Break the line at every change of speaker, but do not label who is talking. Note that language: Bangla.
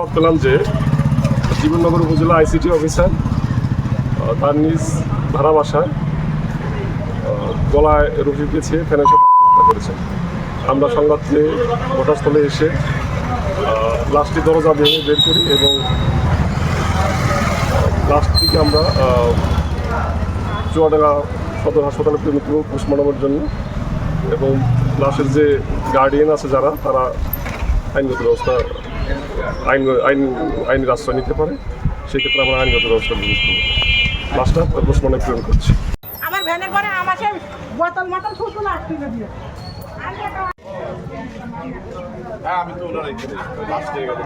সংবাদ পেলাম যে জীবননগর উপজেলা আইসিটি অফিসার তার নিজ ভাড়া বাসায় গলায় রশি পেঁচিয়ে ফ্যানের সাথে হত্যা করেছেন। আমরা সংবাদ পেয়ে ঘটনাস্থলে এসে লাশটি দরজা ভেঙে বের করি এবং লাশটিকে আমরা চুয়াডাঙ্গা সদর হাসপাতালে প্রেরিত পোস্টমর্টমের জন্য, এবং লাশের যে গার্ডিয়ান আছে যারা, তারা আইনগত ব্যবস্থা আইনের আশ্রয় নিতে পারে। সেক্ষেত্রে আমরা আইনগত ব্যবস্থা গ্রহণ করব। লাশটা পোস্টমর্টমে প্রেরণ করছি।
আমার ভ্যানের পরে আমাকে বোতল মতন ছুটু লাগছিল দিয়ে
আমি তো ওনার লাস্টে গেলে